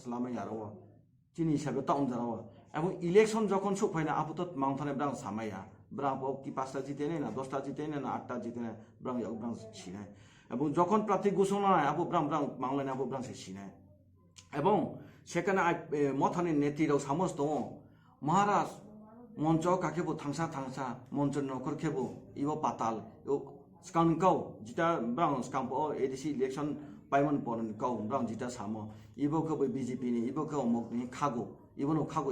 সালামে আরো চিনি হিসাবে টাউন যারাও এবং ইলেকশন যখন সুখ হয় না আপু তো মাউন্থানে ব্রাং সামাইয়া ব্রাং কি 5টা জিতে নেই না 10টা জিতে নেই না 8টা জিতে নেই ব্রাং ব্রাং সিনায় এবং যখন প্রার্থী ঘোষণা হয় আপু ব্রাং ব্রাং বাংলায় আপু ব্রাং সে সিনায় এবং সেখানে মথানি নেত্রীরাও সামস দङ মহারাজ মঞ্চ কাকেবো থাংসা থাংসা মঞ্চ নখর খেবো ইবো পাতাল স্কাংকাও জিটা ব্রাং স্কাংপো এডিসি ইলেকশন পাইমন পরন কাও ব্রাং জিটা সামো ইবো খেবো বিজেপি नि ইবো খেবো মকনি খাগো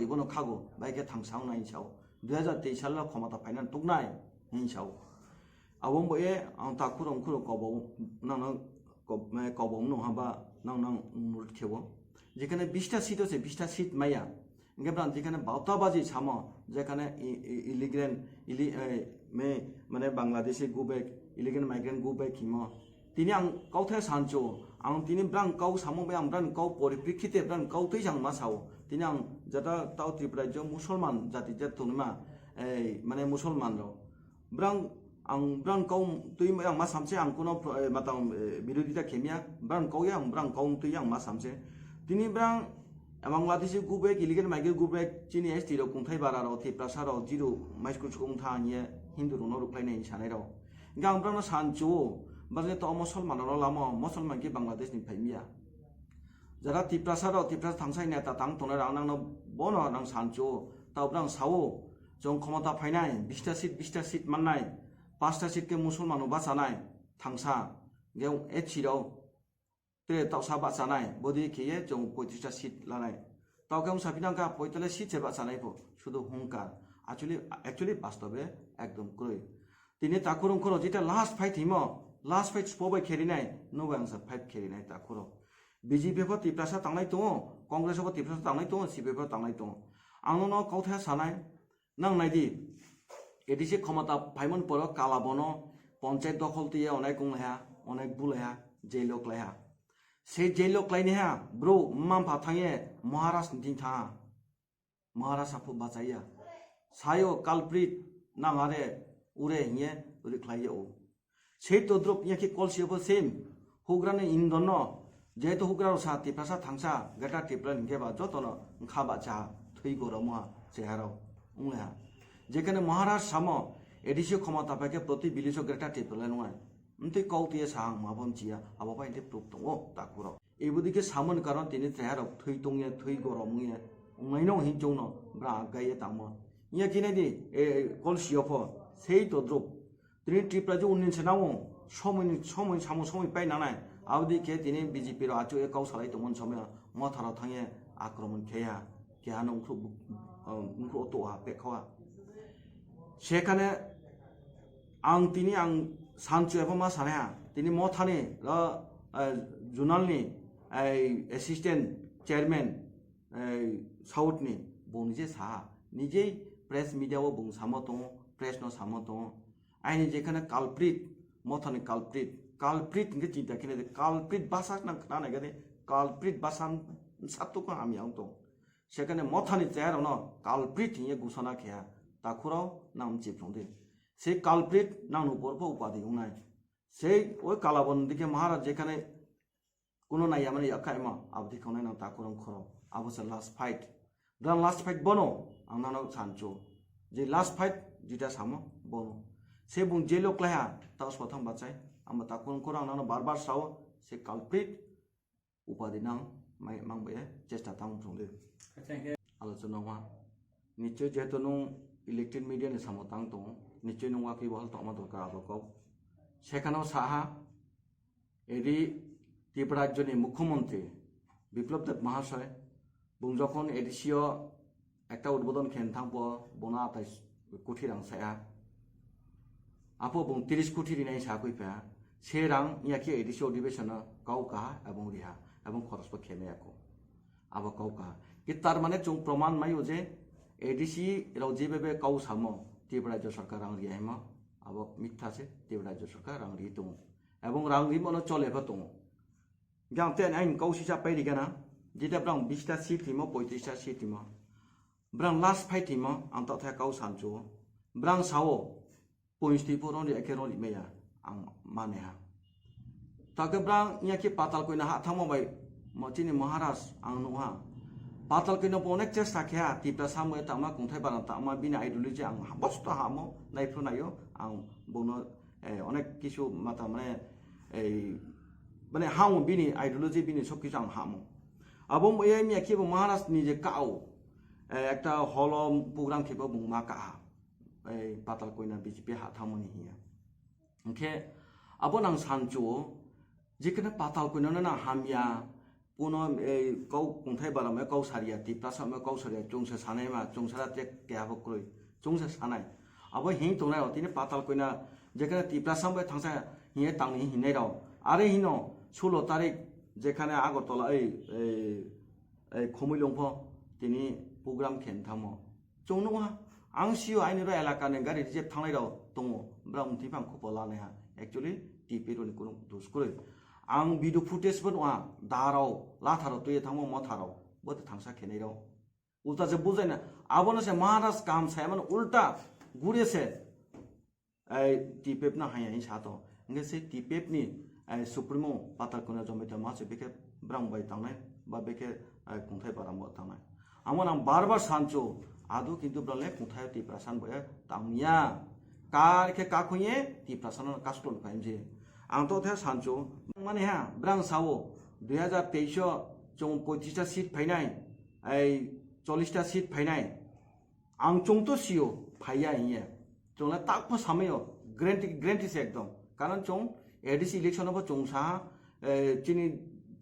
ইবনো খাগো বাইকে থাংসাও নাই সাও 2023 সালে ক্ষমতা ফাইনাল টুকনাই হিংসাও আবং বয়ে আং তাকুরং খুরো কবো নাং কবো নো হাবা নাং মুরট খেবো যেখানে 20টা সিট আছে 20টা সিট মাইয়া ইংকেব্রাং যেখানে বাউতাবাজি সামো যেখানে ইলিগ্রেন মানে বাংলাদেশি গুবেক ইলিগেন মাইগ্রেন্ট গুবেক হিমো তিনি আং কাউথায় সানচো আং তিনি ব্রাং কাউ সামো বে আং ব্রাং কাউ পরিপ্রেক্ষিতে ব্রাং কাউ তৈ জাং মা সাও তিনি আং যাটা তাও ত্রিপুরাজ্য মুসলমান জাতি যে তুলমা মানে মুসলমান র ব্রাং আং ব্রাং কাউ তৈ আং মা সামছে আং কোনো মাতাং বিরোধিতা খেমিয়া ব্রাং কাউ আং ব্রাং কাউ তৈ আং মা সামছে তিনি ব্রাং বাংলাদেশি গুবেক ইলিগেল মাইগ্রেন্ট গুবেক চিনি এসটি র কুंथाय बारा र थेप्रासा र जिरो माइस्कुल सुंथा निये हिंदू रनो रुप्लायनाय सानाय र गां ब्रां सानचो बाजे तो मुसलमान र लामो मुसलमान के बांग्लादेश नि फाइमिया जरा थेप्रासा थांसाय नेता तां तोना रां नांनो बनो रां सानचो ताव ब्रां सावो जों क्षमता फाइनाय 20टा सीट माननाय 5टा सीट के मुसलमान बासानाय थांसा गेव एचिराव ते तावसा बासानाय बदि खेये जों 35टा सीट लानाय तावकें साफिनांका 45 सीट से बासानाय फो शुधु हुंकार एक्चुअली वास्तवे एकदम क्रय तिनि ताकुरं खरो जेटा लास्ट फाइट स्पोबाय खेरिनाय नोबांसा फाइट खेरिनाय ताकुरो बीजेपी फो तिप्रासा तांनाय दङ कांग्रेस फो तिप्रासा तांनाय दङ सीपी फो तांनाय दङ आंनो काउथाया सानाय नांनायदि एदिसे क्षमता फाइमन पर कालाबनो पंचायत दखलतिये अनेक गुंलाया अनेक बुलाया जेलक लाया से जेलक लायने हा ब्रो मामफा थांगे महाराष्ट्र दिन था महाराष्ट्र फो बाचाया सायो कालप्रिट नांगारे उरे हिये उरे क्लायो से तो द्रप याके कलसियो सेम हुग्राने इंदन जेहेतु हुग्रा सा तिप्रासा थांसा गेटा तिप्रा निकेबा जतन खाबा चा थै गरमहा চেহারা उंगला जेखाने महाराष्ट्र सामो एडिसि क्षमता पाके प्रति बिलिसो गेटा तिप्रा नय उनते कौतिये सां माबन चिया आबाबा इनते प्रुफ दङ ताकुरो एबुदिके सामन कारण तिनि চেহারা थै दंगे थै गरमगे उंगाइनो हिजौनो ब्रा गाये तामो इया किनेदि कलसियोफो सेई तो द्रप तिनि टिप्रा जो उन्निन सेनाव समय सामो समय पाइ नानाय आवदिके तिनि बीजेपी रो आचो एकाउ सालाय तमन समय मथाराव थांगे आक्रमण खेया केहानो उंख्रो तोहा पेखावा सेखाने आं तिनि आं सानचो एबा मा सानाया तिनि मथानि जुनालनि एसिस्टेंट चेयरमैन साउथनि बंजे सा निजे प्रेस मीडिया वो बुं सामो दङ प्रेस न सामो दङ आइनि जेखाने कालप्रिट मथानि कालप्रिट इनके चिंता किने कालप्रिट बासा नानाय गदे कालप्रिट बासा सातुको आमियाव दं सेखाने मथानि চেহারা न कालप्रिट हिये घोषणा खेया ताखुराव नाम चिपसंदे से कालप्रिट नानु परबो उपाधि उनाय से ओय कालाबन दिके महाराज जेखाने कोनो नाया माने याखायमा आबदि खौनाय ना ताखुरं खरो आबोसे लास्ट फाइट बनो आंनानो सानचो जे लास्ट फाइट जिटा सामो बनो से बुं जेलो क्लाया ताव सथां बाचाय आंबा ताखुरं खरो आंनानो बार साव से कालप्रिट उपाधि नां मांबे चेष्टा तां संदे आलोचना मा निश्चय जेहेतु नो इलेक्टेड मीडिया नि सामो तां दङ निश्चय नङा कि बहल तमा दरकार आबोकौ सेखानाव साहा एदि त्रिपुरा राज्यनि मुख्यमंत्री बिप्लब देब महाशय बुं जखन एडिसिओ একটা উদ্বোধন খেন থাংপো বনা 28 কোটি রাং সায়া আপো বুং 30 কোটি রিনাই सा কইপা সে রাং ইয়াকি এডিসি অধিবেশন কাউকা এবং রিহা এবং খরচ খেমেয়াকো আবো কাউকা कि तार माने जों प्रमाण मायो जे एडिसि राव जेबेबे काउ सामो त्रिपुरा राज्य सरकार रां रियाइमा आबो मिथ्या से त्रिपुरा राज्य सरकार रां रि दङ এবং रां रि मनो चलेबा दङ गांतेन आइन काउसिसा पाइरिगाना जेटा ब्रां 20टा सीट हिमो 35टा सीट हिमो ब्रां लास्ट फाइट हिमो आं तथा काउ सानचो ब्रां सावो पोइस्टि पोरनि एकेरो लिमेया आं मानेहा ताके ब्रां याके पाताल कोइना हा थामो बाय চিনি মহারাজ আং নङा পাতাল কইনো অনেক চেষ্টা খেয়া টিপরা সামো তামা কুंथाय বানা তামা বিনা আইডিওলজি আং বস্ত হামো নাইফ্রু নাইও আং বনো অনেক কিছু মাথা মানে এই মানে হামো বিনি আইডিওলজি বিনি সব কিছু আং হামো আবম এই মিয়া কি মহারাজ নিজে কাও একটা হল প্রোগ্রাম খেব বুংমা কা এই পাতাল কইনা বিজেপি হাথামনি হিয়া ওকে আবো নাং সানচো যেখানে পাতাল কইনা না হামিয়া পুনো এই কৌ কুंथाय বারামে কৌ সারিয়া টিপরা সামে কৌ সারিয়া চংসা সানাই মা চংসারা তে কেয়াবো কই চংসা সানাই আবো হিং তংনাই অতিনে পাতাল কইনা যেখানে টিপরা সামে থাংসা হিয়ে তাংনি হিনাই রাও আরে হিনো 16 তারিখ যেখানে আগরতলা এই খমিলংফ তিনি প্রোগ্রাম খেন থামো চং नङा आं सियो आइनरो एलाकानि गारि रिजेक्ट थांनाय राव दङ ब्रा उन्थिफां खपलाने हा एक्चुअली टिपेरोनि कुनु दुस्कुरै आं भिडिअ फुटेजबो नङा दाराव लाथाराव तुये थांमो मथाराव बोते थांसा खेनाय राव उल्टा जे बुझायना आबोनो से महाराज काम सायमन उल्टा गुरेसे এই টিপেপ না হাই আই সাতো इंगे से टिपेप नि सुप्रीमो पाताल कोना जमेता मासे बेके ब्रांबाय थांनाय बा बेके कुंथाय बारामो थांनाय आमोन आं बार-बार सानचो आदो किन्तु ब्रले कुंथाय टिप्रासान बया तामिया कार के काखुये टिप्रासान कास्टन खाइमजे आं तो थे सानचो माने हा ब्रां सावो 2023 जों 25 टा सीट फाइनाय এই 40 टा सीट फाइनाय आं चंतो सियो फाइया इये जोंला ताकपो सामेयो ग्रेंटिस एकदम कारण जों एडिसि इलेक्शन अब जोंसा चिनि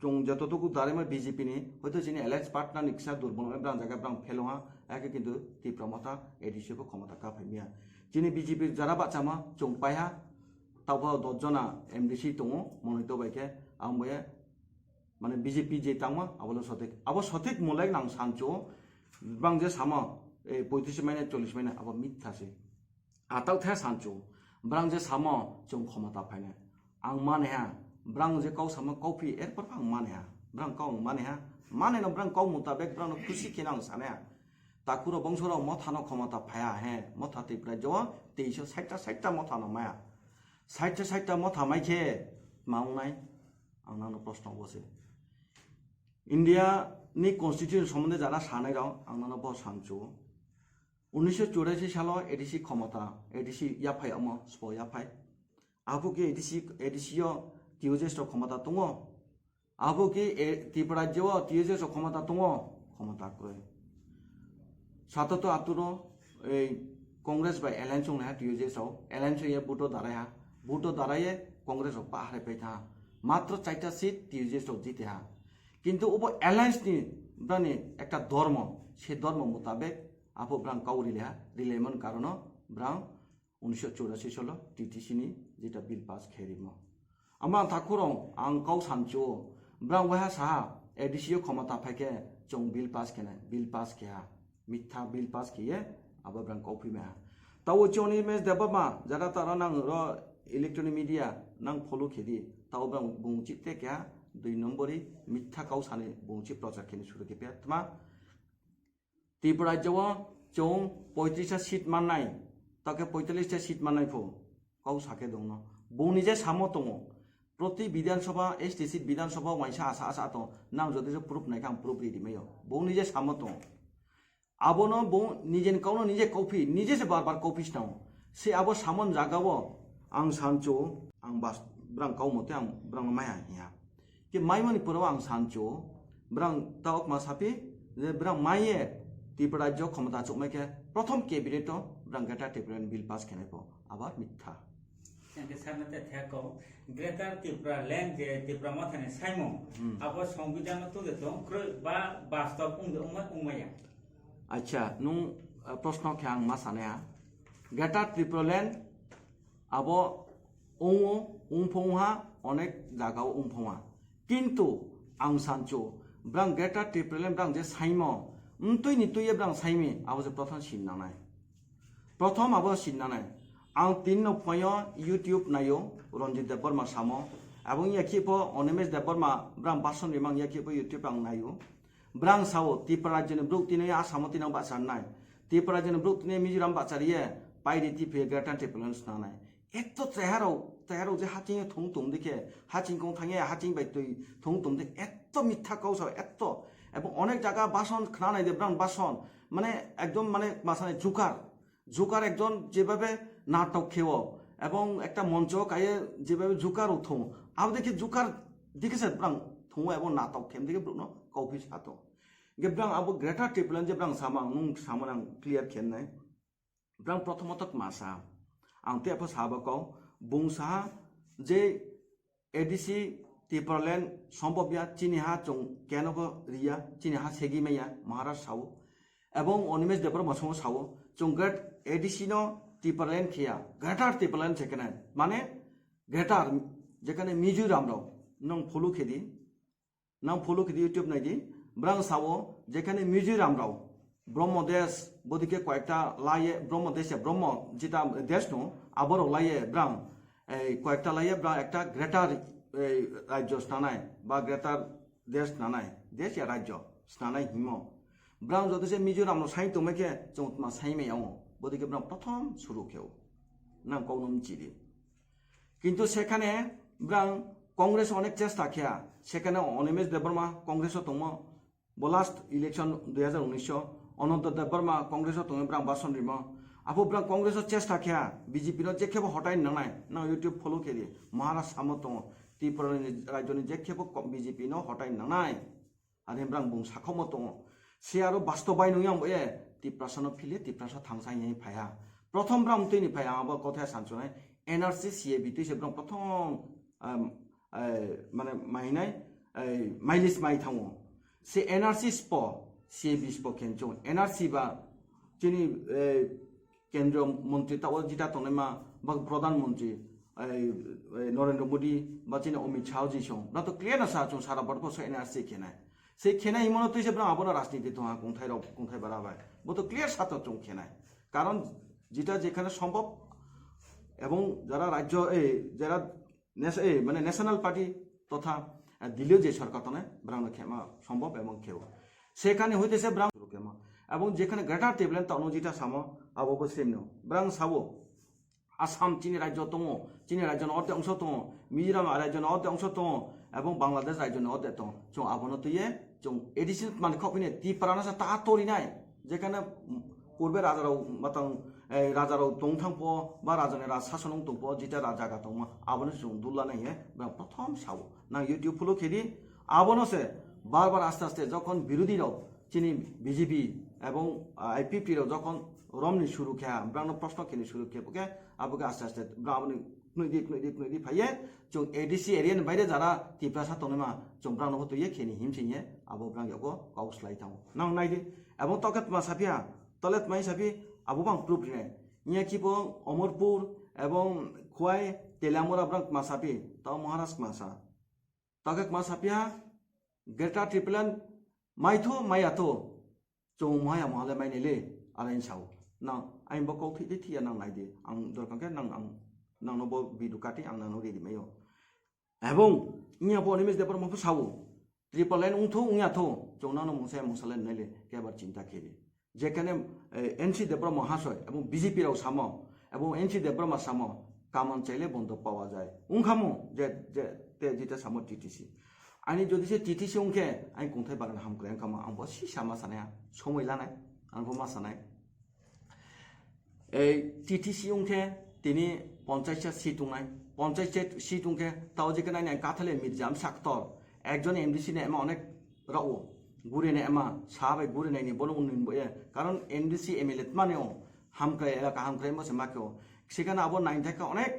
जों जतटुकु दारेमा बीजेपी नि হয়তো যিনি এলায়েন্স পার্টনার নিকসা দুর্বল ব্রাং জায়গা ব্রাং ফেলোয়া একে কিন্তু তীব্রমতা এডিসি को ক্ষমতা কাফাইমিয়া যিনি বিজেপি যারা বাচামা जों পায়া তাও 10 जना एमडीसी दङ মনিত বাইকে আমবে মানে বিজেপি যে তাংমা আবো সঠিক মলাই নাং সানচো ব্রাং যে সামা এই 35 মাইনে 40 মাইনে আবো মিথ্যাসে আতাও থা সানচো ব্রাং যে সামা जों ক্ষমতা ফাইনে आं माने हा ब्रां जे काउ सामा कॉफी एरपर आं माने हा ब्रां काउ माने हा माने न ब्रां काउ मुताबिक ब्रां खुशी के नां साने ताकुरो बंशराव मथानो क्षमता फाया हे मथा तिप्रा जो 360 मथा न माया 60 मथा माइखे माउनाय आं नानो प्रश्न बसे इंडिया नि कन्स्टिट्यूशन सम्बन्धे जारा सानाय राव आं नानो ब सानचो 1984 साल एडिसि क्षमता एडिसि याफाय अम स्प याफाय आबुके एडिसियो টিউজেস্ট ক্ষমতা দङ আবুকে ত্রিপুরাজ্য টিউজেস্ট ক্ষমতা দङ ক্ষমতা করে সাতত আতুরো এই কংগ্রেস বা এলায়েন্স না টিউজেস্ট এলায়েন্স এ বুটো দাঁড়ায়ে কংগ্রেস পাহাড়ে পেথা মাত্র 4টা সিট টিউজেস্ট জিতে হা কিন্তু ওব এলায়েন্স নি ব্রানি একটা ধর্ম সে ধর্ম মোতাবেক আপো ব্রাং কাউরিলেহা রিলেমন কারণ ব্রাং 1984 সাল টিটিসি नि যেটা বিল পাস খেরিমো आमा थाकुरं आं काउ सानचो ब्रां वहा सा एडिसियो क्षमता फाइके जों बिल पास केहा मिथ्या बिल पास किए आबा ब्रां कॉफी में ताओ चोनी में देबमा जरा तारा नां र इलेक्ट्रॉनिक मीडिया नां फॉलो खेदी ताओ ब्रां बुंचिते क्या 2 नम्बरी मिथ्या काउ साने बुंचि प्रचार खेनि सुरु के पेतमा त्रिपुरा जव जों 35 टा सीट माननाय ताके 45 टा सीट माननाय फो काउ साके दङ बुंनि जे सामो दङ प्रति विधानसभा एसटीसी विधानसभा वाइसा आसा तो नाम जदि जो प्रूफ नाइका प्रूफ रेडी मयो बो निजे सामत आबोनो बो निजे काउनो निजे कॉफी निजे से बार बार कॉफी स्टाउ से आबो सामन जागावो आं सानचो आं बास ब्रां काउ मते आं ब्रां माया हिया कि माइमनि पुरो आं सानचो ब्रां तावक मासापि जे ब्रां माये त्रिपुरा जो क्षमता चुकमेके प्रथम कैबिनेट ब्रां गेटा टिप्रेन बिल पास केनेपो आबार मिथ्या सामने थेको ग्रेटर त्रिपुरा लैंड जे त्रिपुरा मथाने साइमो आबो संविधान तो देतो क्र बा वास्तव उमया अच्छा नु प्रश्न के आं मा साने ग्रेटर त्रिपुरा लैंड आबो उमफोंहा अनेक जागाव उमफोंहा किंतु आं सानचो ब्रां ग्रेटर त्रिपुरा लैंड ब्रां जे साइमो तुई ब्रां साइमी आबो जे प्रथम सिननाय प्रथम आबो सिननाय आं 3 नफायो यूट्यूब नायो रंजित देबबर्मा सामो এবং ইয়াকিপো অনিমেশ দেববর্মা ব্রাং বাসন রিমাং ইয়াকিপো यूट्यूब आं नायो ब्रां सावो त्रिपुरा जन ब्रुकतिने आसामति नां बाचारनाय त्रिपुरा जन ब्रुकतिने मिजोराम बाचारिये पाइरि टिपे ग्रेटर टिपुलेन्स नानाय एत्तो तेहारो जे हाचिं थंग तुम दिखे हाचिं कं थांगे हाचिं बाय तुई थंग तुम दे एत्तो মিথ্যা কৌশ এত এবং অনেক জায়গা বাসন খানাই দেব্রাং বাসন মানে একদম মানে মাসানে জুকার একজন যেভাবে নাটক খেও এবং একটা মঞ্চ কায়ে যেভাবে জুকার উঠো আবার দেখি জুকার দেখেছে ব্রাং থো এবং নাটক খেম দেখে ব্রুনো কৌফি সাতো गेब्रां आबो ग्रेटर टिपलन जेब्रां सामां नुं सामां क्लियर खेननाय ब्रां प्रथमतक मासा आंते आपो साबाकौ बुंसा जे एडीसी टिपरलेन सम्भवया चिनिहा चों केनबो रिया चिनिहा सेगिमेया महाराज सावो एवं अनिमेश देपर मसमो सावो चों ग्रेट एडीसी नो टिपरलेन खिया ग्रेटर टिपरलेन सेकेने माने ग्रेटर जेखाने मिजोराम राव नों फलो खेदी यूट्यूब नायदि ब्रां सावो जेखाने मिजोराम राव ब्रह्मदेश बदिके कयेकटा लाये ब्रह्मदेश ब्रह्म जेटा देश नो आबर लाये ब्रां कयेकटा लाये ब्रां एकटा ग्रेटर राज्य स्नानाय बा ग्रेटर देश स्नानाय देश या राज्य स्नानाय हिमो ब्रां जदसे मिजोराम नो साइ तमेके जोंतमा साइमेयाव बदिके ब्रां प्रथम शुरू खेव नाम कौनम चिरि किन्तु सेखाने ब्रां कांग्रेस अनेक चेष्टा खेया सेखाने अनिमेश देबबर्मा कांग्रेस दङ लास्ट इलेक्शन 2019 अनंत देबबर्मा कांग्रेस दङ ब्रां बासन रिम आबो ब्रां कांग्रेस चेष्टा खेया बीजेपी नो जेखेब हटाय नांनाय ना यूट्यूब फॉलो खेरि महाराज साम दङ त्रिपुरा राज्यनि जेखेब बीजेपी नो हटाय नांनाय आरो ब्रां बुं साखम दङ से आरो बास्तबाय नयाम ए त्रिपुरासनो फिले त्रिपुरास थांसाय फाया प्रथम ब्रां उतैनि फाया आबो कथाया सानसनाय एनआरसी सीएबी तै ब्रां प्रथम माने माइनाय माइलिस माइ थाङो से एनआरसी स्प सीएबी स्प केनचो एनआरसी बा जोंनि केंद्रीय मंत्री ताव जिता तनेमा बा प्रधानमंत्री नरेंद्र मोदी बा जोंनि अमित शाह जी सं ना तो क्लियर ना सा जों सारा भारत से एनआरसी खेनाय से खेनाय इमनो तो जेब्रा आबो राजनीति तो कुंथाय बाराबाय बो तो क्लियर साथ जों खेनाय कारण जिता जेखाने सम्भव এবং যারা রাজ্য যারা মানে ন্যাশনাল পার্টি তথা দিলীয় যে সরকার তনে ব্রাহ্মণ ক্ষেমা সম্ভব এবং খেও সেখানে হইতেছে ব্রাহ্মণ ক্ষেমা এবং যেখানে গ্রেটার টেবলেন তখন যেটা সাম আবো সেম ব্রাহ্মণ সাবো আসাম চিনি রাজ্য দङ চিনি রাজ্যের অর্ধেক অংশ দङ মিজোরাম রাজ্যের অর্ধেক অংশ দङ এবং বাংলাদেশ রাজ্যের অর্ধেক দङ जों আবনো তুইয়ে जों এডিশন মানে খপিনে ত্রিপুরানা তা তরিনাই যেখানে पूर्वे राजाराव मतंग राजाराव दंथांपो बा राजानि राज शासनों दंपो जिता राजा गातों आबनो जों दुल्ला नहीं है प्रथम सावो ना यूट्यूब फलो खेदी आबनो से बार बार आस्ते आस्ते जखन बिरोधी राव चिनी बीजेपी एवं आईपीपी राव जखन रमनि शुरू खेया ब्राह्मण प्रश्न खेनि शुरू खेबके आबोके आस्ते आस्ते ब्राह्मण नुइदि फाइये जों एडीसी एरियानि बायदे जारा तिप्रासा तनेमा जों ब्राह्मण हतुये खेनि हिमसिये आबो ब्राह्मणयावको गावस्लाय थां नां नायदि एवं तकेत मा साफिया तलेत माइ साफि आबोबां प्रुफ ने नियाकिबो अमरपुर एवं खुवाई तेलामुरा ब्रांक मासापि ता महाराज मासा तकेत मा साफिया ग्रेटर ट्रिपलन माइथो मायाथो जों माया माले माइनेले आलाइन साव ना आइ बकौ थि थिया नां नायदि आं दरकांके नां आं नांनोबो बिदुकाति आं नांनो रेडि मायो एवं नियाबो अनिमेश देपर मफु साव ट्रिपल लाइन उंथो उयाथो जों नानो मुसे मुसलेन नाइले केबार चिंता खेरि जेखाने एनसी देब्रमा महाशय এবং বিজেপি রাও সাম এবং এনসি দেব্रमा সাম কামান চাইলে বন্ধ পাওয়া যায় উংখামো যে যে যেটা সাম টিটিসি আইনি যদি সে টিটিসি উংকে আই কোনথাই বারান হামক্রে কামা আं বসি সামা সানাया সময় লানাय आंबो मा सानाय এই টিটিসি উংকে তিনি 50টা সিট উংনাय 50 সিট উংকে তাও যেখানে নাই কাথালে মির্জাম সাক্তর একজন এমডিসি নে অনেক রাও गुरेने एमा साबै गुरेनायनि बनो उन्नयन बये कारण एनडीसी एमएलए मानेओ हामक्राय एलाका हामक्राय मसे माकेओ सेखाने आबो नाइन थाका अनेक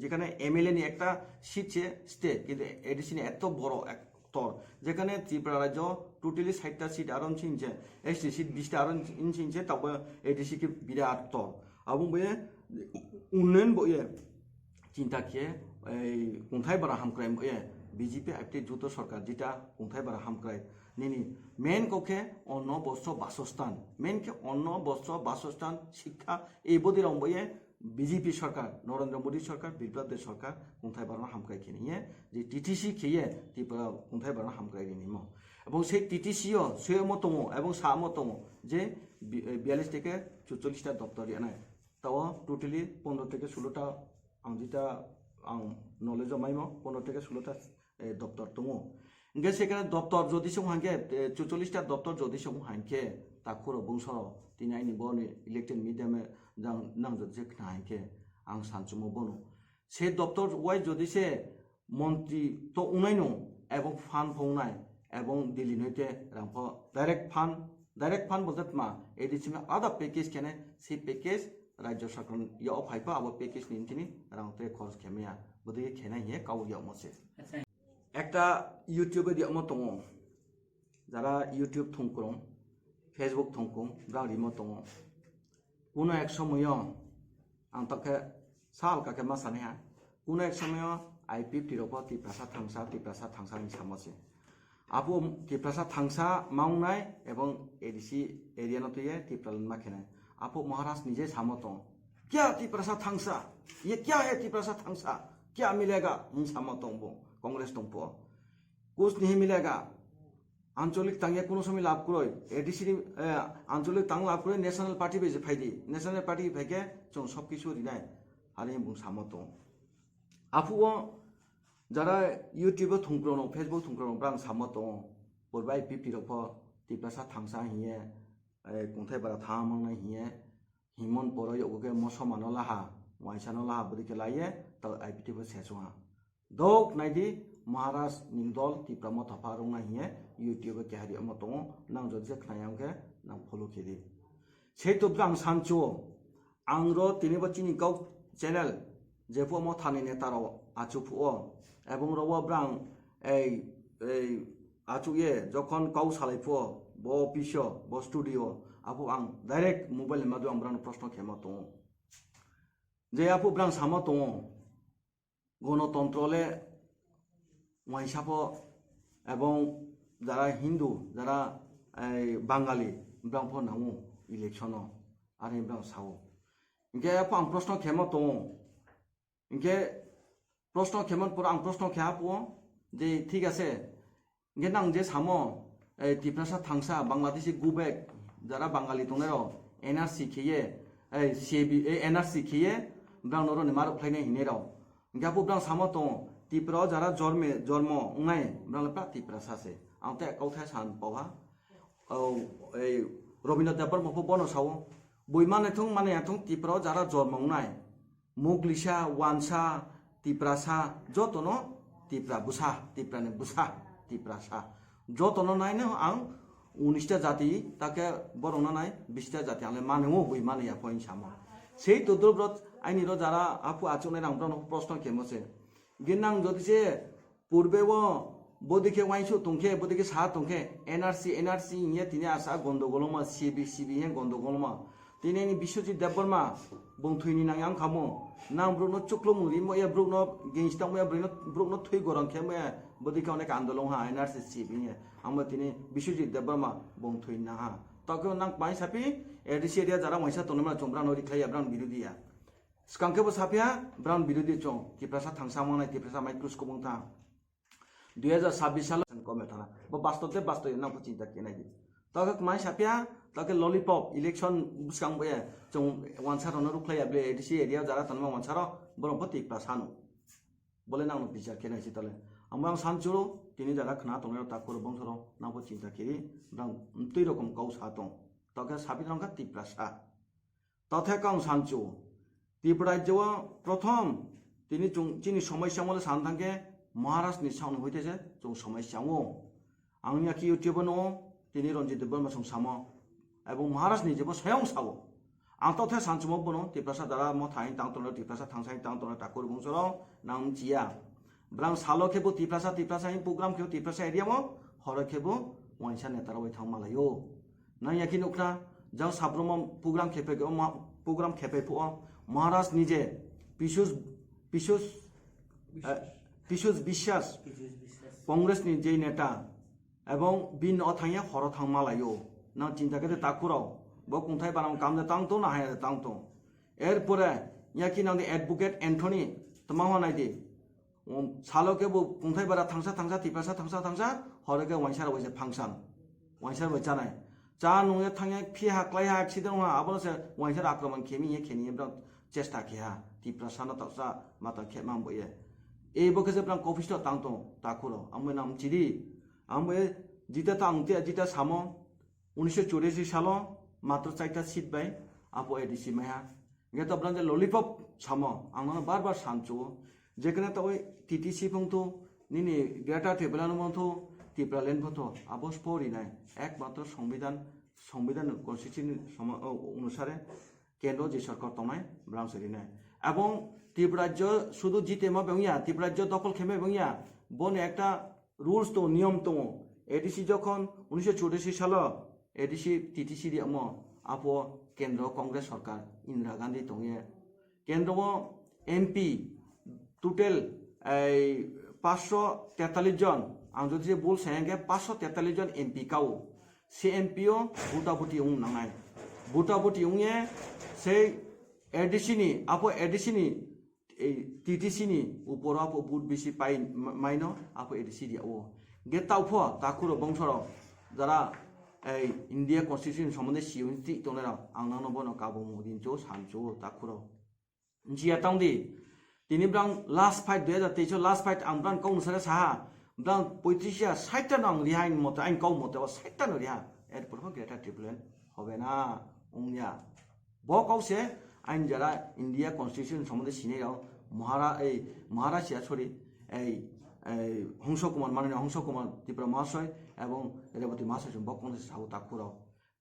जेखाने एमएलए नि एकटा सीट छे स्टेट किन्तु एडीसी नि एत बড় एक्टर जेखाने त्रिपुरा राज्य टोटली 60टा सीट आरन छिनছে एसटी सीट 20टा आरन छिनছে तब एडीसी के बिराट तर आबो बये उन्नयन बये चिंता किए कुंथाय बारा हामक्राय बये बीजेपी आईपी जुत सरकार जेटा कुंथाय बारा हामक्राय निनी मेन कोखे अन्न वस्त्र बासस्थान मेन के अन्न वस्त्र बासस्थान शिक्षा এই বদি রম্বয়ে बीजेपी सरकार नरेंद्र मोदी सरकार बिप्लब देव सरकार कुंथाय बारा हामक्राय खेनिए जे टीटीसी खेये त्रिपुरा कुंथाय बारा हामक्राय निमो এবং সেই টিটিসিও সেমতম এবং সামতম যে 42 থেকে 44টা দপ্তর এনায় তাও টোটালি 15 থেকে 16টা আং যেটা आं नलेज माइमो 15 থেকে 16टा दप्तर दङ ইংকে সেখানে দপ্তর যদি সং হানকে 44টা দপ্তর যদি সং হানকে তাকুর বংশর তিনি আইনি বনি ইলেকটেড মিডিয়ামে নাং যদি খনা হানকে আং সানচুমো বনো সে দপ্তর ওয়াই যদি সে মন্ত্রী তো উনাই নো এবং ফান ফৌনাই এবং দিল্লি নইতে রামফ ডাইরেক্ট ফান বলতে মা এডিসিমে আদা প্যাকেজ কেনে সেই প্যাকেজ রাজ্য সরকার ইয়া ফাইপা আবার প্যাকেজ নিনতিনি রামতে খরচ খেমিয়া বদিকে খেনাই হে কাউ ইয়া মসে আচ্ছা একটা ইউটিউবে দিয়ে দङ যারা ইউটিউব থংক্রং ফেসবুক থংক্রং ব্রাং রিমো দङ কোনো এক সময় আং তাকে সাল কাকে মা সানে হা কোনো এক সময় আইপি টিরপ টিপ্রাসা থাংসানি সামসে আপু টিপ্রাসা থাংসা মাউনাই এবং এডিসি एरिया नतुये टिप्रालन माखेनाय আপু महाराज निजे सामो दङ क्या टिप्रासा थांसा ये क्या है टिप्रासा थांसा क्या मिलेगा इन सामो दंबो कांग्रेस दंपो कुछ नहीं मिलेगा आंचलिक तांगे कोनो समय लाभ करय एडिसि आंचलिक तांग लाभ करय नेशनल पार्टी बेजे फाइदि नेशनल पार्टी फेके जों सब किछु रिनाय हारि बुं सामो दङ आफुओ যারা ইউটিউবে থংক্রনো ফেসবুক থংক্রনো ব্রাং সামো দङ বরবাই পিপি রফ টিপ্রাসা থাংসা হিয়ে कुंथाय बारा थामांनाय हिये हिमन परो योगे मसमानो लाहा वाइसानो लाहा बदिके लाये त आइपिटिबो सेसुहा दक नाइदि महाराज निंदल तिप्राम थफा रंना हिये यूट्यूब के हारि अम दङ नां जजे खनायावके नां फलो खेदि सेतो ब्रां सानचो आंरो तिनि बचिनि गाव चैनल जेफो म थानि नेतारो आचुफुओ एबं रवा ब्रां এই আচুয়ে যখন কাউ সালাইফো ब अफिसो ब स्टूडियो आपु आं डायरेक्ट मोबाइल मादु आं ब्रां प्रश्न खेमा दङ जे आपु ब्रां सामो दङ गणतंत्रले वाइसाफो এবং যারা হিন্দু যারা বাঙালি ব্রাংফো নামু ইলেকশন আর ব্রাং সাও ইনকে আপু আं प्रश्न खेमा दङ ইনকে प्रश्न खेमन পর आं प्रश्न खेआपु যে ঠিক আছে ইনকে নাং যে সামো টিপ্রাসা থাংসা বাংলাদেশি গুবেক যারা বাঙালি দংনেরো এনআরসি খেয়ে সিএবি এনআরসি খেয়ে ব্রাং নরো নিমার ফ্লাইনে হিনেরাও গাবু ব্রাং সামো দङ টিপ্রা যারা জন্ম উঙাই ব্রাং লেপা টিপ্রাসা সে আংতে কাউথায় सान पावा এই রবীন্দ্রনাথ দেবর মফো বনো সাও বইমানে থং মানে এথং টিপ্রা যারা জন্ম উঙাই মুগলিসা ওয়ানসা টিপ্রাসা যতনো টিপ্রা বুসা টিপ্রানে বুসা টিপ্রাসা যতনো নাইনে आं 19টা জাতি তাকে বরনা নাই 20টা জাতি আলে মানেও বই মানে আপন সামো সেই তদ্রব্রত আইনির যারা আপু আচনে রামপ্রাণ প্রশ্ন কেমছে গিনাং যদিছে পূর্বেও বদিকে ওয়াইছো তংখে বদিকে সা তংখে এনআরসি ইয়ে তিনি আসা গন্ডগোলমা সিবি হে গন্ডগোলমা তিনি বিশ্বজিৎ দেববর্মা বংথুইনি নাং আং খামো নাং ব্রুনো চুক্লমুরি ময়া ব্রুনো গেংস্টাং ময়া ব্রুনো থুই গরং খেমে বদিকে অনেক আন্দোলন হা এনআরসি সিবি আমরা তিনি বিশ্বজিৎ দেববর্মা বংথুই না হা তখন নাং পাই সাপি এডিসি এরিয়া যারা মহিষা তনমা চমব্রা নরি খাইয়া ব্রান বিরোধিয়া স্কাংকেবো সাপিয়া ব্রান বিরোধী চং টিপ্রাসা থাংসা মাংনাই টিপ্রাসা মাইক্রোস্কোপ বংথা 2026 সাল কমে থানা বাস্তবে নাম চিন্তা কে নাই তকে মাই সাপিয়া তকে ললিপপ ইলেকশন বুসকাংবয়ে চং ওয়ানসার ন রুখলাইয়া বে এডিসি এরিয়া যারা তনমা ওয়ানসার বরংপো টিপ্রাসানো বলে নাং বিচার কে নাইছি তলে আমরা সানচুরো তিনি যারা খনা তংনেরো তাকর বংশর নামপো চিন্তা কেরি ব্রাং তুই রকম কাউ সাতং তকে সাপি রংকা টিপ্রাসা তথে কাউ সানচু ত্রিপুরা রাজ্য প্রথম তিনি চিনি সমস্যা মলে সানথাঙ্গে মহারাষ্ট্রনি সাউন হইতেছে जों সমস্যাও आंनि आखि इउटिউব न তিনি রঞ্জিত দেববর্মা সং সামো এবং মহারাষ্ট্রনি যেবো স্বয়ং সাবো आं तथे सानचुमो बनो टिप्रासा दारा म थाइ तांतनो टिप्रासा थांसाइ तांतनो ताकुर बंसरो नाम जिया ब्रां सालो खेबो टिप्रासा इन प्रोग्राम खेबो टिप्रासा एरिया मो हर खेबो वाइसा नेतारा वइ थां मालायो ना याखि नखना जाव साब्रम प्रोग्राम खेपे फो महाराष्ट्र निजे पिशुस বিশ্বাস कांग्रेस नि जे नेता एवं बिन अथाया हर थां मालायो ना चिंता के ताकुराव ब कुंथाय बाराम काम तांतो ना हाय तांतो एरपरे याकि नां एडवोकेट एंथनी तमावा नाइदि सालोके बो कुंथाय बारा थांसा टिप्रासा हरके वाइसार वइसे फांसन वाइसार वइचानाय जा नङे थांया फि हाक्लाय हाक्सिदों हा आबोसे वाइसार आक्रमण खेमि ब्रा चेष्टा खेहा टिप्रासा न तसा माता खेमाम बये ए बके जे ब्रा कफिस तांतो ताकुरो आमो नाम चिरि आंबो जिता तांगते जिता सामो 1984 सालो मात्र 4टा सीट बाय आपो एडीसी माया गे तो ब्रांजे लॉलीपॉप सामो आंनो बार बार सानचो जेकने तो टीटीसी पंतो निनी ग्रेटा टेबलानो मंतो टिप्रालेन फतो आबो स्पोरी नाय एकमात्र संविधान कन्स्टिट्यूशन अनुसारे केंद्र जे सरकार तमाय ब्रांसरि नाय এবং ত্রিপুরাজ্য শুধু জিতে মা বেঙ্গিয়া ত্রিপুরাজ্য দখল খেমে বেঙ্গিয়া বন একটা রুলস তো নিয়ম তো এডিসি যখন 1984 সাল এডিসি টিটিসি দিয়াম আপো কেন্দ্র কংগ্রেস সরকার ইন্দিরা গান্ধী তঙে কেন্দ্র এমপি টোটাল 543 জন आं যদি বল সেঙ্গে 543 জন এমপি কাও সে এমপিও বুটাবুটি উং নাঙাই বুটাবুটি উংয়ে সেই एडिसिनी आपो एडिसिनी टीटीसीनी ऊपर आपो बुट बेसि पाइ माइनो आपो एडिसी दिया ओ गेतावफो ताकुरो बंसरो जरा इंडिया कन्स्टिट्यूशन सम्बन्धे सिउनति तोनेरा आंनानो बनो काबो मुदिनचो सानचो ताकुरो जिया तांदि तिनि ब्रां लास्ट फाइट 2023 लास्ट फाइट आं ब्रां कौन सरे साहा ब्रां 35 60 टा नां रिहाइन मते आइन कौ मते 60 टा न रिहा एरपर हो ग्रेटर ट्रिब्यूनल होबेना उंनिया ब कौसे आइन जरा इंडिया कन्स्टिट्यूशन सम्बन्धे सिनेयाव महाराष्ट्र सरि हंस कुमार माननीय हंस कुमार त्रिपुरा महाशय एवं रेवती महाशय बकंस साहु ताकुराव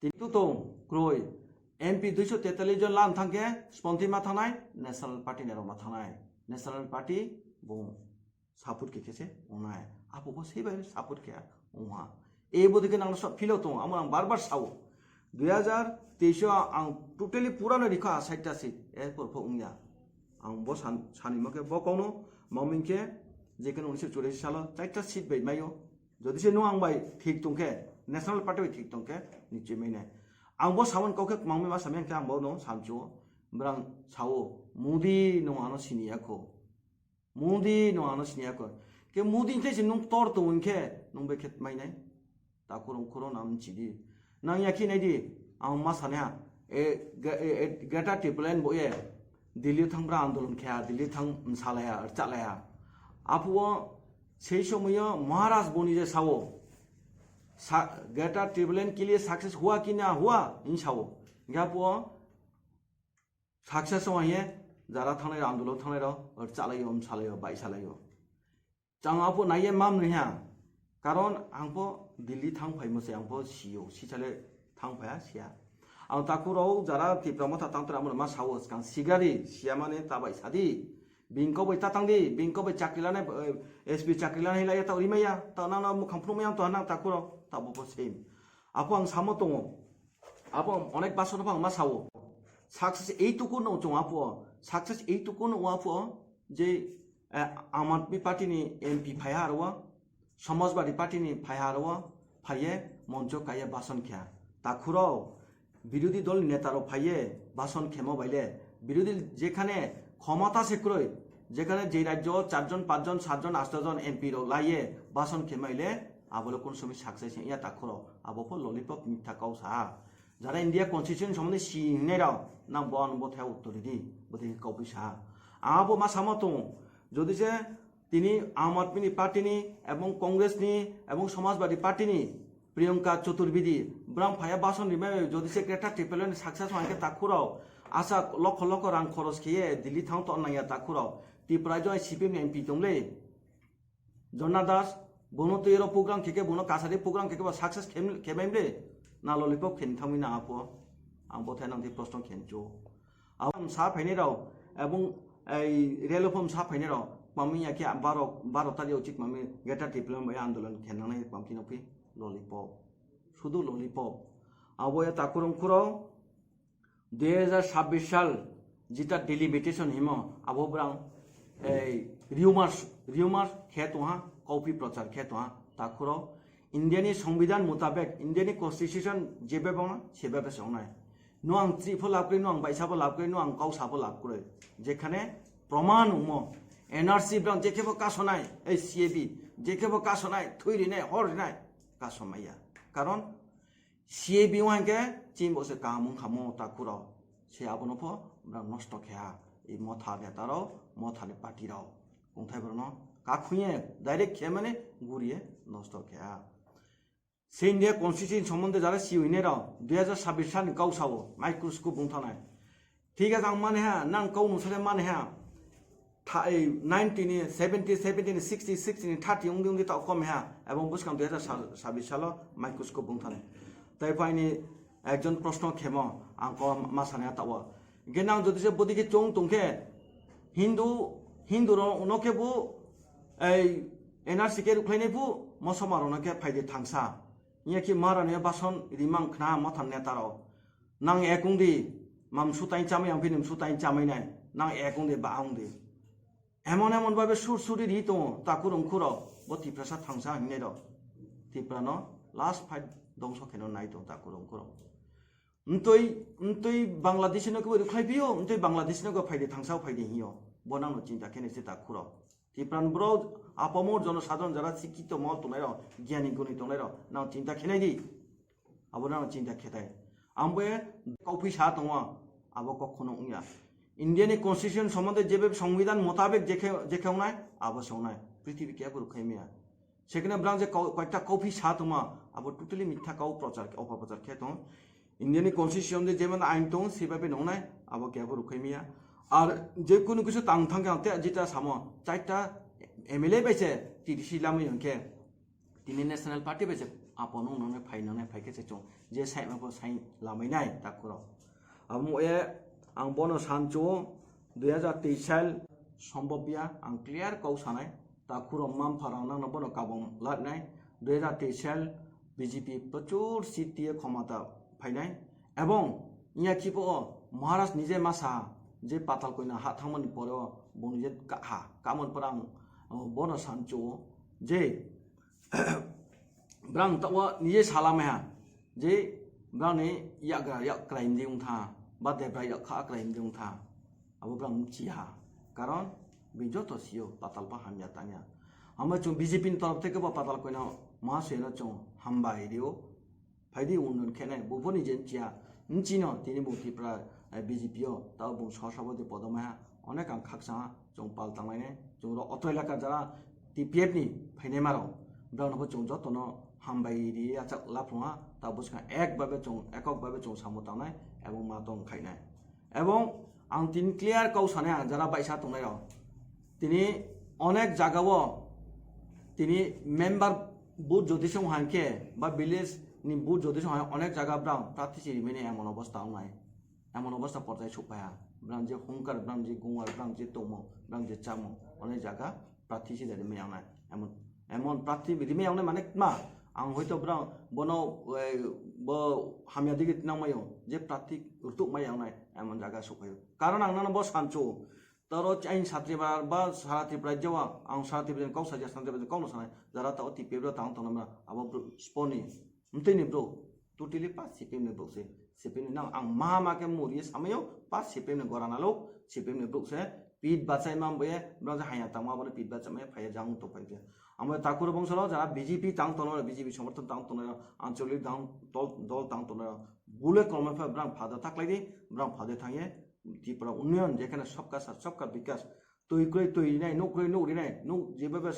तितु तो क्रोय एमपी 243 जन लान थांगे स्पन्ति मा थानाय नेशनल पार्टी नेरो मा थानाय नेशनल पार्टी बो सापुट के केसे ओनाय आपो सेबे सापुट के ओहा ए बोदिके नां सब फिलो तो आम बार बार साव 2023 आं टोटली पुरानो रिखा 60टा सीट एरपर फंगिया आं बो सानिमके बो कौनो ममिंके जेकन 1984 साल 4टा सीट बाय मायो जदि से नो आं बाय ठीक तंके नेशनल पार्टी ठीक तंके निचे मैने आं बो सावन कौके मांगमे मा सामें के आं बो नो सामचो ब्रां सावो मुदी नो आनो सिनियाखो मुदी नो आनो सिनियाखो के मुदी के नं तोर तो उनके नं बे खेत माइनाय ताकुरं खरो नाम चिदि नां याखि नायदि आं मा सानया ग्रेटर ट्रिब्यूनल बोये दिल्ली थांब्रा आंदोलन खेया दिल्ली थां सालाया चालाया आपो সেই समय महाराज बनी जे सावो ग्रेटर ट्रिब्यूनल के लिए सक्सेस हुआ कि ना हुआ इन सावो गापो सक्सेस हुआ जरा थांनाय आंदोलन थांनाय र चालायो सालायो बाय सालायो चांगापो नाये माम नया कारण आंपो दिल्ली थां फाइमसे आंपो सियो सिचाले थां फाया सिया आं ताकुराव जरा तिप्रामथा तांतरा मन मा सावो कां सिगारि सिया माने ताबाय सादि बिंको बै तातांदि बिंको बै चाकरिलाने एसपी चाकरिलाने हिलाया ता रिमाया ता नाना मुखामफ्रुमाया तो ना ताकुराव ताबो सेम आपो आं सामो दङ आपो अनेक बासनो फां मा सावो सक्सेस एइटुकु नो जं आपो सक्सेस एइटुकु नो आपो जे आम आदमी पार्टीनि एमपी फाया आरो समाजवादी पार्टीनि फाया आरो फाये मঞ্চ काये बासन खेया ताकुराव বিরোধী দল নেতারও ফাইয়ে বাসন খেমো বাইলে বিরোধী যেখানে ক্ষমতা সেক্রয় যেখানে যে রাজ্য 4 জন 5 জন 7 জন 8 জন এমপি র লাইয়ে বাসন খেমাইলে আবলে কোন সময় সাকসেস ইয়া তাখরো আবফ ললিপপ মিঠা কাউসা যারা ইন্ডিয়া কনস্টিটিউশন সম্বন্ধে সিনেরাও না বন বথায় উত্তর দি বদি কপিসা আবো মা সামতো যদি যে তিনি আম আদমি পার্টিনি এবং কংগ্রেসনি এবং সমাজবাদী পার্টিনি प्रियंका चतुर्वेदी ब्रां फाया बासन रिमे जदि से ग्रेटर ट्रिब्यूनल सक्सेस मानके ताकुराव आसा लख लख रां खरस खेये दिल्ली थां तो नाया ताकुराव त्रिपुरा जय सीपीएम एमपी दंले जन्ना दास बनो तेरो प्रोग्राम केके बनो कासारि प्रोग्राम केके सक्सेस खेबाइमले ना ललिपप खेन थामिना आपो आं बथाय नांदि प्रश्न खेनचो आं सा फाइनेराव एबं रेलफम सा फाइनेराव मामी याके 12 तारिख उचित मामी ग्रेटर ट्रिब्यूनल आंदोलन खेननानै पामकिन फै ललिपप शुद्ध ललिपप अब ताकुरम खुराव 2026 साल जिता डेलिमिटेशन हिम अब ब्रां रिउमार्स खेतोहा कॉपी प्रचार खेतोहा ताकुराव इंडियानि संविधान मुताबिक इंडियानि कन्स्टिट्यूशन जेबे बावना सेबे संनाय नो आं त्रिफो लाबग्रै नो आं बाइसाबो लाबग्रै नो आं काउसाबो लाबग्रै जेखाने प्रमाण उमो एनआरसी ब्रां जेखेबो कासनाय ए सीएबी जेखेबो कासनाय थुइरिनाय हरनाय कासमाया कारण सीएबी वांगे चिम बसे कामु खामो ताकुराव से आबनफो ब्रां नष्ट खेया ए मथा नेताराव मथानि पार्टीराव गंथाय ब्रनो काखुये डाइरेक्ट खेया माने गुरिये नष्ट खेया সেই ইন্ডিয়া কনস্টিটিউশন সম্বন্ধে যারা সিউইনের 2026 সাল গাও সাবো মাইক্রোস্কোপ বুंथानाय ঠিক আছে আং মানে হ্যাঁ নাং গাव নুসাरे মানে হ্যাঁ 90 70 70 60 60 30 उंदी उंदी ताव कम হ্যাঁ এবং বুঝকাম 2026 সাল মাইক্রোস্কোপ বুंथानाय তাই পাইনি একজন প্রশ্ন খেম আংক মাসানে তাও গেনাং যদি যে বদিকে চং তংকে হিন্দু উনকে বু এই এনআরসি কে রুখলাইনে বু মসমারনকে ফাইদে থাংসা ইয়াকি মারানে বাসন রিমাং খনা মথান নেতারাও নাং একুংদি মাম সুতাই চামে আং ফিনিম সুতাই চামাইনাই নাং একুংদি বা আংদি এমন এমন ভাবে সুরসুরি রি তো তাকুরং খুর বতি প্রসাদ থাংসা হিনে র তিপ্রান লাস্ট ফাইট দংস খেন নাই তো তাকুরং খুর উন্তই বাংলাদেশিনো কো রুখলাইবিও উন্তই বাংলাদেশিনো কো ফাইদে থাংসাও ফাইদে হিও বনানো চিন্তা খেনেছে তাকুর তিপ্রান ব্র আপামর জনসাধারণ যারা শিক্ষিত মল তোনাই জ্ঞানী গুণী তোনাই নাও চিন্তা খেনাই দি আবো নাও চিন্তা খেতাই আমবে কফি সা দङ আবো কখনো উইয়া ইন্ডিয়ানি কনস্টিটিউশন সম্বন্ধে যেভাবে সংবিধান মোতাবেক যেখাওনাই আবো সৌনাই পৃথিবী কে রুখাইমিয়া সেখানে ব্রাং যে কয়েকটা কফি সা দङ আবো টোটালি মিথ্যা কাউ প্রচার অপপ্রচার খে দङ ইন্ডিয়ানি কনস্টিটিউশন যেমন আইন দङ সেভাবে নংনাই আবো কে রুখাইমিয়া আর যে কোনো কিছু তাং থাঙ্গে আনতে যেটা সামো চারটা এমএলএ বেছে টিডিসি লামি হংকে তিনি ন্যাশনাল পার্টি বেছে আপন উনানে ফাইকেছে চং যে সাইमाखौ সাই लामैनाय ताकुराव আময়ে आं बनो सानचो 2023 साल सम्भवया आं क्लियर कौ सानाय ताकुराव माम फारावना न बनो काबम लाटनाय 2023 साल बीजेपी प्रचुर सीटिए क्षमता फाइनाय এবং ইয়া কিবো মহারাজ নিজে মাসা যে পাতাল কইনা হা থামনি পরে বনিজে হা কামন পরাং বনো সানচো যে ব্রাং তাও নিজে সালামে হা যে ব্রাংনি ইয়াগ্রা ইয়া ক্রাইম দিউং থা বা দেব্রা ইয়া খা ক্রাইম দিউং থা আবো ব্রাং চিহা কারণ বিজত সিও পাতাল পা হামিয়া তানিয়া আমরা চুং বিজেপি তরফ থেকে বা পাতাল কইনা মহাশয়না চুং হামবাই দিও ফাইদি উন্নয়ন খেনে বুবনি যেন চিয়া চিনো তিনি বুকিপ্রা বিজেপিও তাও বুং সভাপতি পদমায়া অনেক আং খাকসা চং পাল তাंलायने जों अत्र एलाका जरा টিপিএফ নি ফাইনে মারো ব্রাউনহো চং যতন হামবাইরি আচা লাফুয়া তা বুঝকা একভাবে চং এককভাবে চং সামতানাय এবং মাতং খাইনাय এবং আং তিন ক্লিয়ার কাউ সানে যারা বাইসা তংনাय তিনি অনেক জায়গাও তিনি মেম্বার বুথ যদি সং হানকে বা ভিলেজ নি বুথ যদি সং অনেক জায়গা ব্রাউন প্রার্থী চিরিমেনে এমন অবস্থা নাই এমন অবস্থা পর্যায়ে সুপায়া ব্রাং যে হুঙ্কার ব্রাং যে গুয়ার ব্রাং যে তোমো ব্রাং যে চামো অনেক জায়গা প্রার্থী ছিল রিমেয়াवनाय এমন প্রার্থী রিমেয়াवनाय মানে মা আং হয়তো ব্রাং বনো ব হামিয়া দিকে নামায়ো যে প্রার্থী উর্তুক মায়াवनाय এমন জায়গা সুপায় কারণ আংনা ব সানচো তর চাইন ছাত্রীবার বা সারাতি রাজ্যवा আং সারাতি কাউ সাজা সানতে কাউনো সানাय যারা তাও টিপিএফ তাং তনমরা আবো স্পনি মতেনি ব্রো टोटली पास सीपीएम ने ब्रोसे सीपीएम ने आं मा के मोरी सामयो पास सीपीएम ने गरानालो सीपीएम ने ब्रोसे पीट बाचाय माम बे ब्राज हाया तामा बने पीट बाचाय फाया जांग तो फाइदे आमय ताकुर बंशलो जरा बीजेपी तांग तनो बीजेपी समर्थन तांग तनो आंचलिक दांग दल तांग तनो बुले कलमफा ब्रां फादा ताकलाइदि ब्रां फादे थांगे त्रिपुरा उन्नयन जेखाने सबका साथ सबका विकास तৈরিনাই নৌরিনাই নৌ যেভাবে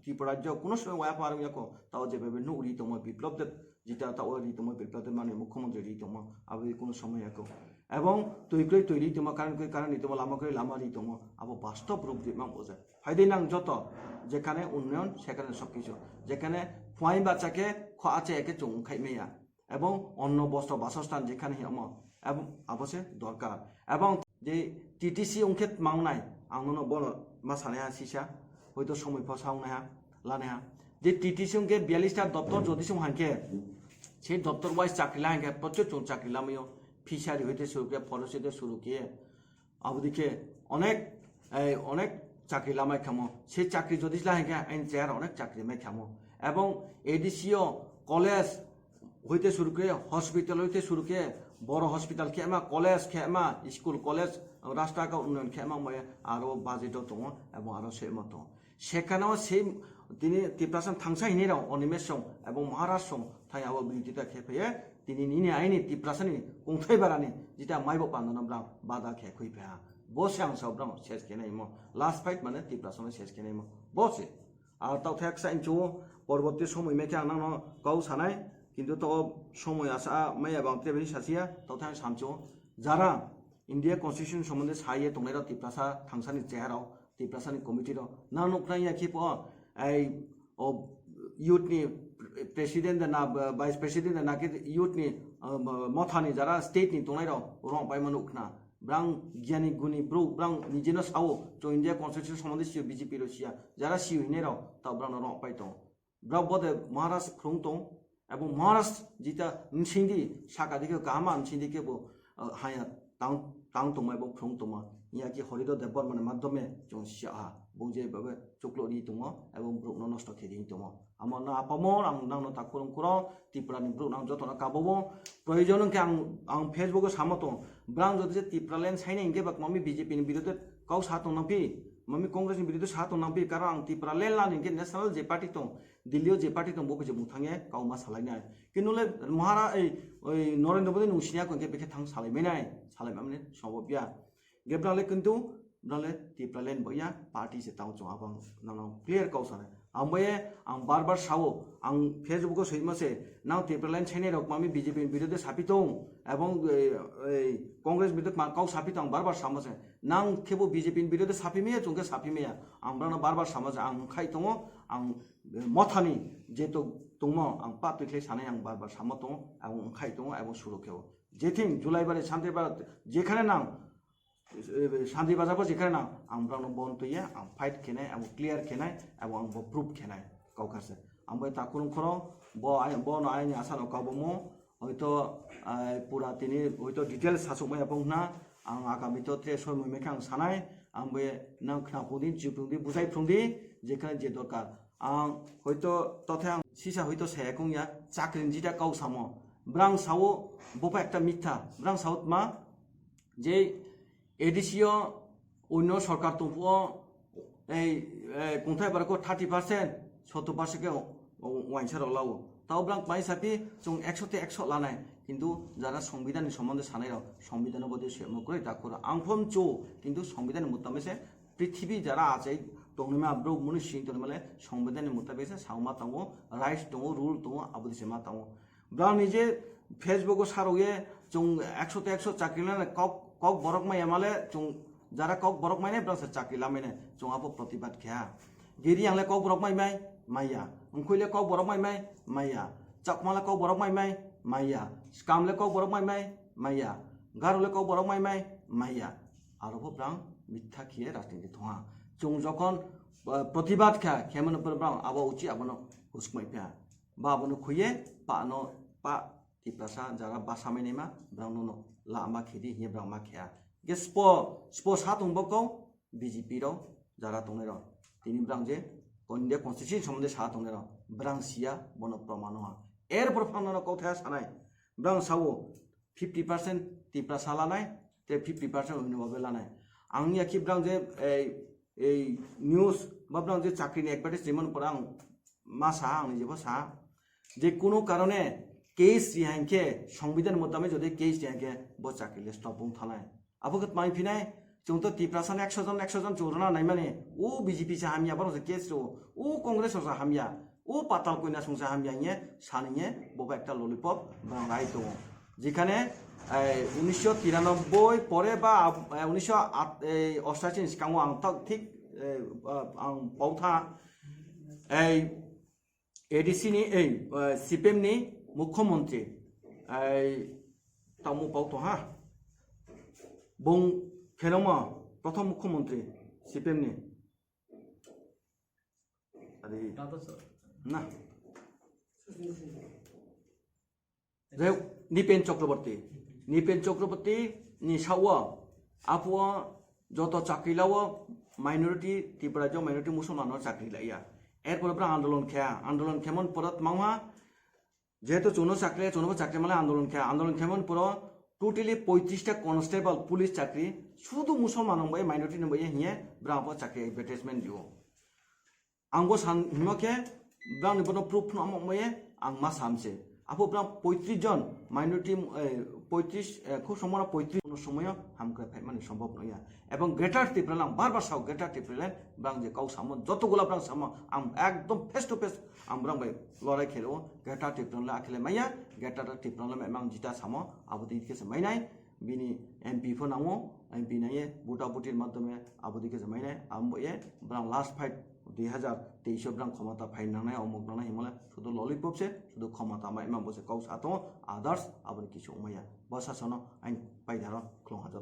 ত্রিপুরা রাজ্য কোনো সময় ওয়া পারো ইয়াকো তাও যেভাবে নৌরি তোমার বিপ্লবদের যেটা তাও তোমার বিপ্লবদের মানে মুখ্যমন্ত্রী তোমার আবি কোনো সময় ইয়াকো এবং তৈরি তোমার কারণ তোমার লামা তোমার আবো বাস্তব রূপ দিমাম বোঝায় ফাইদে নাং যত যেখানে উন্নয়ন সেখানে সবকিছু যেখানে ফুয়াই বাচ্চাকে আছে একে চৌখাইমেয়া এবং অন্ন বস্ত্র বাসস্থান যেখানে এবং আবশ্যক দরকার এবং যে টিটিসি অংকেত মাওনায় आंनो बनो मा सानाया सिसा हयतो समय फसावनाया लानाया जे टीटीसी के 42 टा दप्तर যদি সং হানকে সেই দপ্তর ওয়াইজ চাকরি লাহাঙ্গে প্রচুর চং চাকরি লামিও ফিশারি হইতে শুরু করে ফরেস্টে শুরু করে আবদিকে অনেক চাকরি লামাই খামো সেই চাকরি যদি লাহাঙ্গে আইন চেয়ার অনেক চাকরি মাই খামো এবং এডিসিও কলেজ হইতে শুরু করে হসপিটাল হইতে শুরু করে বড় হসপিটাল খেমা কলেজ খেমা স্কুল কলেজ রাস্তাঘাট উন্নয়ন খেমা ময়ে আরো বাজেটও দङ এবং আরো সেমত সেখানেও সেই তিনি ত্রিপ্রাসান থাংসাইনি রাও অনিমেশম এবং মহারাষ্ট্রম থাই আবো বিরোধিতা খেফে তিনি নিনে আইনি ত্রিপ্রাসানি কংথাই বারানি যেটা মাইবো পান্দন ব্রাং বাধা খে খইফা বসে আং সব্রাং শেষ কেনাইমো লাস্ট ফাইট মানে ত্রিপ্রাসানে শেষ কেনাইমো বসে আর তাও থাক সাইনচো পরবর্তী সময় মেকে আনানো কাউ সানাই কিন্তু তো সময় আসা মাইয়া বাংতে বেনি সাসিয়া তো থাং সামচো যারা ইন্ডিয়া কনস্টিটিউশন সম্বন্ধে সাইয়ে তংনাইরাও তিপ্রাসা থাংসানি চেহারাও তিপ্রাসানি কমিটিরাও না নকনাইয়া কি প এই ও ইউথনি প্রেসিডেন্ট না ভাইস প্রেসিডেন্ট না কি ইউথনি মথানি যারা স্টেটনি তংনাইরাও রং পাইমানো উখনা ব্রাং জ্ঞানী গুণী ব্রু ব্রাং নিজেনো সাও তো ইন্ডিয়া কনস্টিটিউশন সম্বন্ধে সিও বিজেপি রসিয়া যারা সিও হিনেরাও তা ব্রাং রং পাই দं ব্রাং বদে মহারাষ্ট্র খুং দं এবং মহারাষ্ট্র যেটা নসিংদি সাকা দিকে গামা নসিংদিকে বো হায়া তাং তাং দं এবং খুং দं ইয়াকি হরিদ দেববর্মনের মাধ্যমে जों सिहा बुंजे बाबे चुक्लरि दं এবং ব্রুক নষ্ট খেদি দं আমার না আপামর আং নাংনো তাকুরং কুর ত্রিপুরানি ব্রুক নাং যতনা কাববো প্রয়োজনকে আং ফেসবুকে সামত ব্রাং যদি ত্রিপুরালেন সাইনে ইংগে বাক মামি বিজেপিनि বিরুদ্ধে কাউ সাত নাপি মামি কংগ্রেসनि বিরুদ্ধে সাত নাপি কারণ আং ত্রিপুরালেন লাनि गे ন্যাশনাল যে পার্টি দं দিল্লিও যে পার্টি দं বকে মুথাङे কাউ মা সালাইनाय কিনুলে মহারা এই নরেন্দ্র মোদী নুসিনিয়া কংকে বেকে थां सालायनाय सालायमाने সম্ভবया गेब्राले किन्तु ब्राले टिप्रालेन बया पार्टी से ताउ चों आबां नानाव क्लियर काउसाने आंबे आं बार सावो आं फेसबुक सैमासे नाव टिप्रालेन छैने रक मामी बीजेपी बिरुद्धे सापितं एवं कांग्रेस बिरुद्धे काउ सापितं आं बार सामसे नां केबो बीजेपी बिरुद्धे सापिमेया चोंके सापिमेया आं ब्राना बार सामसे आं खाइ दङ आं मथानि जेतो दङ आं पातुखे साने आं बार सामतो आं खाइ दङ एवं सुरखेव जेथिं जुलाई बारे शान्ति बार जेखाने नां शांति बाजाबो जेखाने ना आं ब्रानो बन तोया आं फाइट खेनाय आं क्लियर खेनाय आं प्रूफ खेनाय काउकासे आं बे ताकुरं खरो ब न आइनि आसानो काबमो हयतो पुरा तिनि हयतो डिटेल्स सासुमाय अपंना आं आगामी तो त्रे सय मेखे आं सानाय आं बे नां खनापुदि जिपुदि बुजाय फ्रुंदि जेखाने जे दरकार आं हयतो तथे आं सिसा हयतो सायाकुंया चाकरिन जिटा काउ सामो ब्रां सावो बपा एकटा मिथ्या ब्रां साउथ मा जे एडिसियो অন্য সরকার তবুও এই কোথায় বারকো 30% 70% কে ওয়াইনসার লাও তাও ব্রাং পাই সাপি जों 100 তে 100 লানাय কিন্তু যারা সংবিধানের সম্বন্ধে সানাইরাও সংবিধানের বদে সেম করে ডাকরা আংফম চো কিন্তু সংবিধানের মোতাবেকে পৃথিবী যারা আছে তংনিমা ব্রো মুনি সিং তংমালে সংবিধানের মোতাবেকে সাউমা তাও রাইটস দङ রুল দङ আবুদিসে মা তাও ব্রাং নিজে ফেসবুক সারোয়ে जों 100 তে 100 চাকরি লানা কক বরক মাইয়া মালে जों যারা কক বরক মাইনে ব্রাসে চাকরি লামেনে जों আপো প্রতিবাদ খেয়া গেরি আংলে কক বরক মাইমাই মাইয়া উনখইলে কক বরক মাইমাই মাইয়া চাকমালে কক বরক মাইমাই মাইয়া স্কামলে কক বরক মাইমাই মাইয়া গারুলে কক বরক মাইমাই মাইয়া আরবো ব্রাং মিথ্যা খেয়ে রাজনীতি ধোয়া जों যখন প্রতিবাদ খেয়া খেমন ব্রাং আবো উচি আবনো হুসকমাই ফেয়া বা আবনো খুইয়ে পানো পা টিপ্রাসা যারা বাসামে নেমা ব্রাং নো লামা খেদি হে ব্রাং মা খেয়া গে স্প সাতং বকौ বিজেপি रो যারা তংনে रो তিনি ব্রাং যে ইন্ডিয়া কনস্টিটিউশন সম্বন্ধে সাতং रो ব্রাং সিয়া বন প্রমাণ হওয়া এরপর ফাংনানো কথা সানাই ব্রাং সাও 50% টিপ্রাসা লানাই তে 50% অন্যভাবে লানাই आंनि आखि ब्रां जे এই নিউজ বা ব্রাং যে চাকরিনি একবারে যেমন পর आं মাসা आंनि जेबो सा যে কোনো কারণে কেস রিহাইকে সংবিধান মোতাবেক যদি কেস রিহাইকে ব চাকরি লিস্ট বুং থানায় আবগত মাই ফিনাই जों तो टिप्रासान 100 जन चोरना नाय माने ओ बीजेपी से हामिया बारो केस रो ओ कांग्रेस से हामिया ओ पाताल कोइना संसा हामिया ने सानिए बबा একটা ললিপপ বাঙাই তো যেখানে 1993 পরে বা 1988 সিকাঙ্গো আং ঠিক আং পাউথা এই এডিসি নি এই সিপিএম নি মুখ্যমন্ত্রী এই তামু পাউতো হা বং খেলমা প্রথম মুখ্যমন্ত্রী সিপিএম নি আরে না যে নিপেন চক্রবর্তী নি সাওয়া আপুয়া যত চাকরি লাও মাইনরিটি ত্রিপুরা যে মাইনরিটি মুসলমানর চাকরি লাইয়া এরপর আমরা আন্দোলন কেমন পরত মাওয়া যেহেতু চুনো চাকরি মানে আন্দোলন কেমন পর টোটালি 35টা কনস্টেবল পুলিশ চাকরি শুধু মুসলমান নয় মাইনরিটি নয় হিয়ে ব্রাহ্ম চাকরি এডভার্টাইজমেন্ট দিও आंबो सान हिमके ब्रां निबनो प्रूफ नमये आं मा सामसे आपो ब्रां 35 जन माइनरिटी খুব সময় 35 কোনো সময়ও হামকে মানে সম্ভব নয় এবং গ্রেটার ত্রিপুরা আং বারবার সাও গ্রেটার ত্রিপুরা ব্রাং যে কাউ সামো যতগুলা ব্রাং সামো আং একদম ফেস টু ফেস আং ব্রাং বাই লড়াই খেলো গ্রেটার ত্রিপুরা আখেলে মাইয়া গ্রেটার ত্রিপুরা মেমাং জিতা সামো আবদি কেসে মাইনাই বিনি এমপি ফোন নামো এমপি নাইয়ে বুটা বুটির মাধ্যমে আবদি কেসে মাইনাই আমবয়ে ব্রাং লাস্ট ফাইট 2023 ব্রাং ক্ষমতা ফাইন নানায় অমুক নানায় হিমালয় শুধু ললিপপসে শুধু ক্ষমতা মাই এমাং বসে কাউ সাতো আদার্স আবনি কিছু উমাইয়া বসাসনো আইন পাইধার ক্লং হাজার